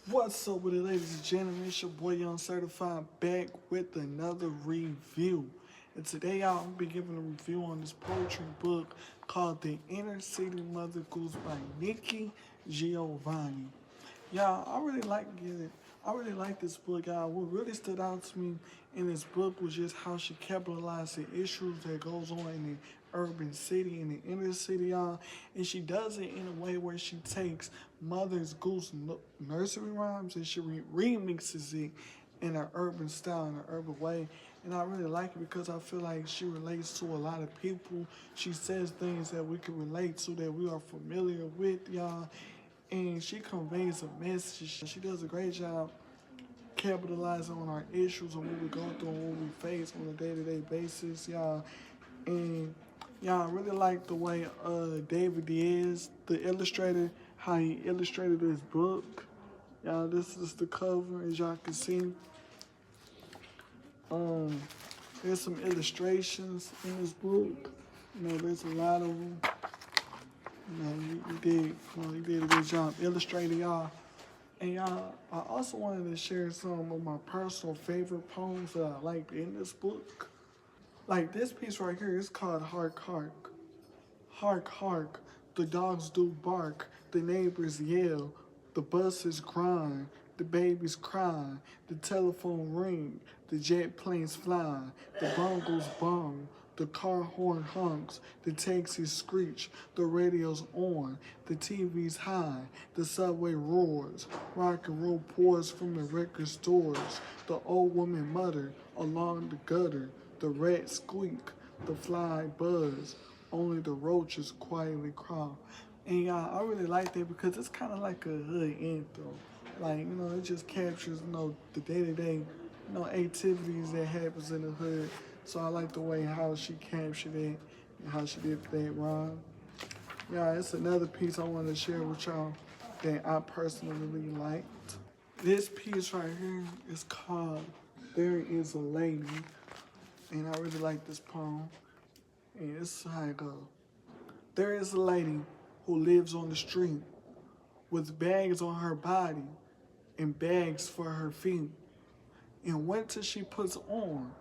What's up with it, ladies and gentlemen? It's your boy Young Certified back with another review. And today I'll be giving a review on this poetry book called The Inner City Mother Goose by Nikki Giovanni. Yeah, I really like it. I really like this book, y'all. What really stood out to me in this book was just how she capitalized the issues that goes on in the urban city, in the inner city, y'all. And she does it in a way where she takes Mother's Goose nursery rhymes and she remixes it in an urban style, in an urban way. And I really like it because I feel like she relates to a lot of people. She says things that we can relate to, that we are familiar with, y'all, and she conveys a message. She does a great job capitalizing on our issues and what we go through and what we face on a day-to-day basis, y'all. And y'all, I really like the way David Diaz, the illustrator, how he illustrated this book. Y'all, this is the cover, as y'all can see. Um, there's some illustrations in this book. There's a lot of them. He did a good job illustrating, y'all. And y'all, I also wanted to share some of my personal favorite poems that I liked in this book. Like this piece right here is called Hark Hark. Hark Hark, the dogs do bark, the neighbors yell, the buses grind, the babies cry, the telephone ring, the jet planes fly, the bongos bong, the car horn honks, the taxis screech, the radio's on, the TV's high, the subway roars, rock and roll pours from the record stores, the old woman mutter along the gutter, the rats squeak, the fly buzz, only the roaches quietly crawl. And y'all, I really like that because it's kind of like a hood anthem. Like, it just captures, the day-to-day, activities that happens in the hood. So I like the way how she captured it and how she did that rhyme. Yeah, it's another piece I want to share with y'all that I personally really liked. This piece right here is called There Is a Lady. And I really like this poem. And this is how it goes. There is a lady who lives on the street with bags on her body and bags for her feet. In winter, she puts on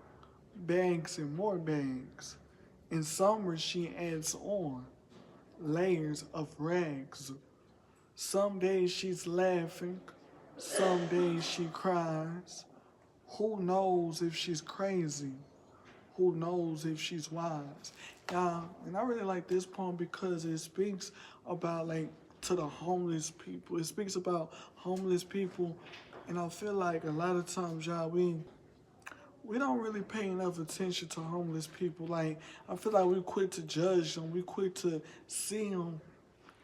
bags and more bags. In summer, she adds on layers of rags. Some days she's laughing, some days she cries. Who knows if she's crazy? Who knows if she's wise? And I really like this poem because it speaks about, like, to the homeless people. It speaks about homeless people, and I feel like a lot of times, y'all, we don't really pay enough attention to homeless people. Like, I feel like we quit to judge them, we quit to see them,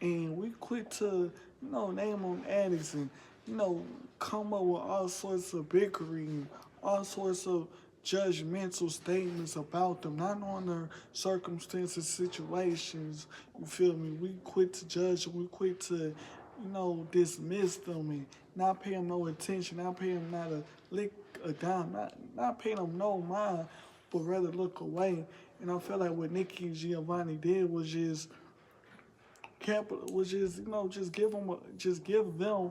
and we quit to, name them addicts and, come up with all sorts of bickering, all sorts of judgmental statements about them, not on their circumstances, situations. You feel me? We quit to judge them, we quit to, dismiss them and not pay them no attention, not pay them not a lick a dime, not pay them no mind, but rather look away. And I feel like what Nikki Giovanni did was just just give them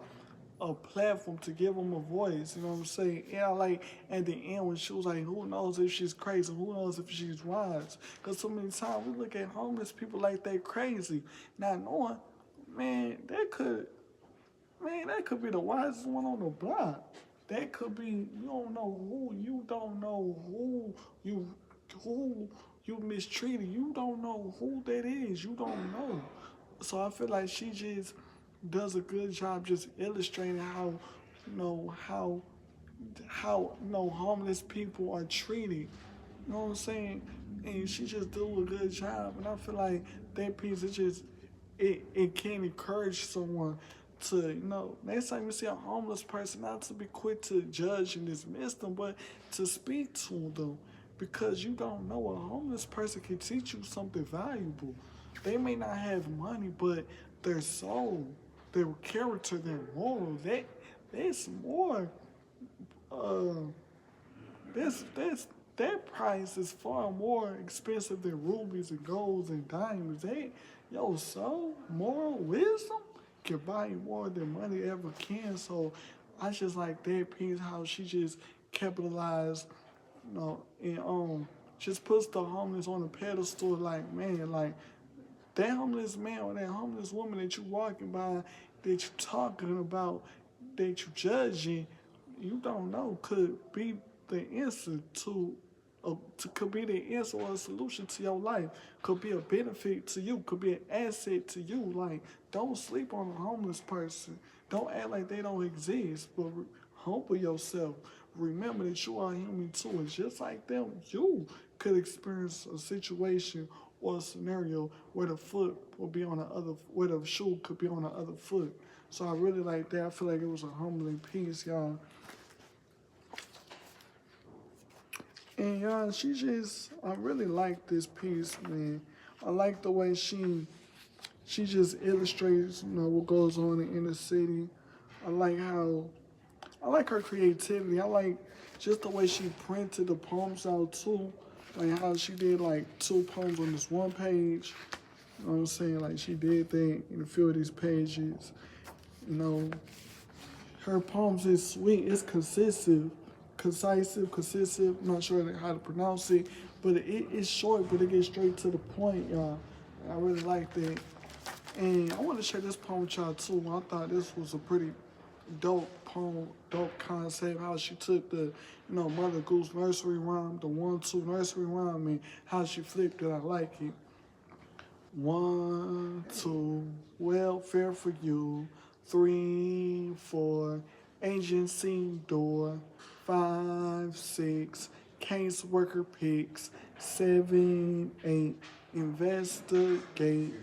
a platform, to give them a voice. You know what I'm saying? Yeah, like at the end when she was like, "Who knows if she's crazy? Who knows if she's wise?" Because so many times we look at homeless people like they crazy, not knowing, man, that could be the wisest one on the block. That could be, you don't know who you mistreated. You don't know who that is. You don't know. So I feel like she just does a good job just illustrating how, you know, how homeless people are treated. You know what I'm saying? And she just do a good job. And I feel like that piece is just it can encourage someone to, next time you see a homeless person, not to be quick to judge and dismiss them, but to speak to them. Because you don't know, a homeless person can teach you something valuable. They may not have money, but their soul, their character, their morals, that's more. Uh, that price is far more expensive than rubies and golds and diamonds. Your soul, moral wisdom can buy you more than money ever can. So I just like that piece, how she just capitalized, and just puts the homeless on a pedestal. Like, man, like that homeless man or that homeless woman that you walking by, that you talking about, that you judging, you don't know could be the answer could be the answer or a solution to your life, could be a benefit to you, could be an asset to you. Like, don't sleep on a homeless person. Don't act like they don't exist, but humble yourself. Remember that you are human too, and just like them, you could experience a situation or a scenario where the foot will be on the other, where the shoe could be on the other foot. So I really like that. I feel like it was a humbling piece, y'all. And y'all, I really like this piece, man. I like the way she just illustrates, what goes on in the city. I like how, I like her creativity. I like just the way she printed the poems out too. Like how she did like 2 poems on this one page. You know what I'm saying? Like she did that in a few of these pages. You know, her poems is sweet. It's concisive. I'm not sure how to pronounce it, but it's short, but it gets straight to the point, y'all. I really like that. And I want to share this poem with y'all too. I thought this was a pretty dope poem, dope concept. How she took the, Mother Goose nursery rhyme, the 1-2 nursery rhyme, and how she flipped it. I like it. 1, 2, welfare for you. 3, 4, agency door. 5, 6, case worker picks. 7, 8, investigate.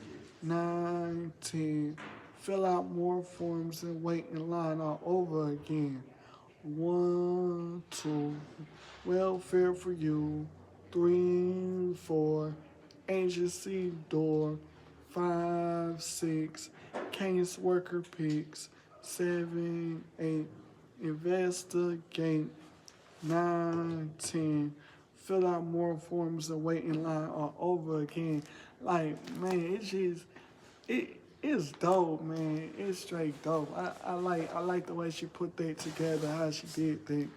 9, 10, fill out more forms and wait in line all over again. 1, 2, welfare for you. 3, 4, agency door. 5, 6, case worker picks. 7, 8, investigate. 9, 10, fill out more forms and wait in line all over again. Like, man, it's dope, man. It's straight dope. I like the way she put that together, how she did that.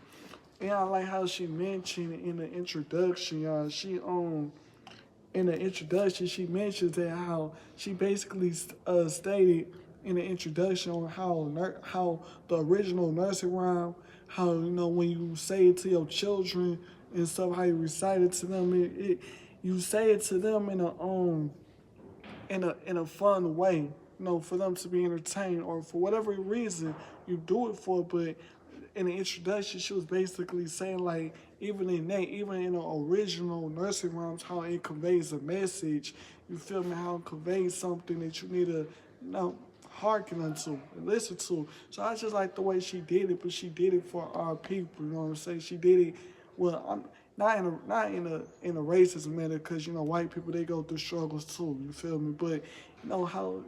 And I like how she mentioned in the introduction, y'all. In the introduction, she mentions that how she basically stated in the introduction on how the original nursery rhyme, how when you say it to your children and stuff, how you recite it to them, you say it to them in a fun way, for them to be entertained or for whatever reason you do it for. But in the introduction, she was basically saying like even in the original nursery rhymes, how it conveys a message. You feel me? How it conveys something that you need to hearken unto and listen to. So I just like the way she did it, but she did it for our people. You know what I'm saying? She did it. Well, I'm not in a racist manner, because white people, they go through struggles too. You feel me? But how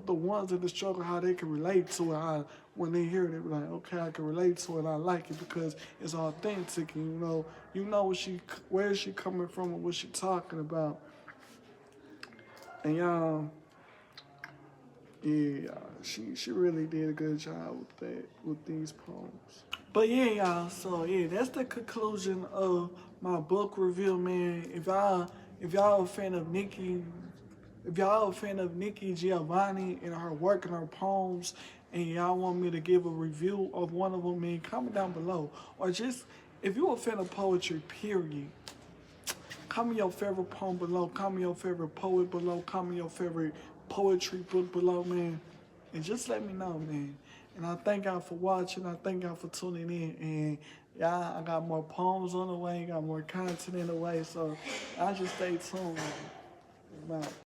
the ones in the struggle, how they can relate to it. How when they hear it, they be like, okay, I can relate to it. I like it because it's authentic. And where she coming from and what she talking about. And yeah, she really did a good job with these poems. But yeah, y'all. So yeah, that's the conclusion of my book review, man. If y'all a fan of Nikki Giovanni and her work and her poems, and y'all want me to give a review of one of them, man, comment down below. Or just if you're a fan of poetry, period. Comment your favorite poem below. Comment your favorite poet below. Comment your favorite poetry book below, man. And just let me know, man. And I thank y'all for watching. I thank y'all for tuning in. And y'all, I got more poems on the way. Got more content in the way. So I just stay tuned. Bye.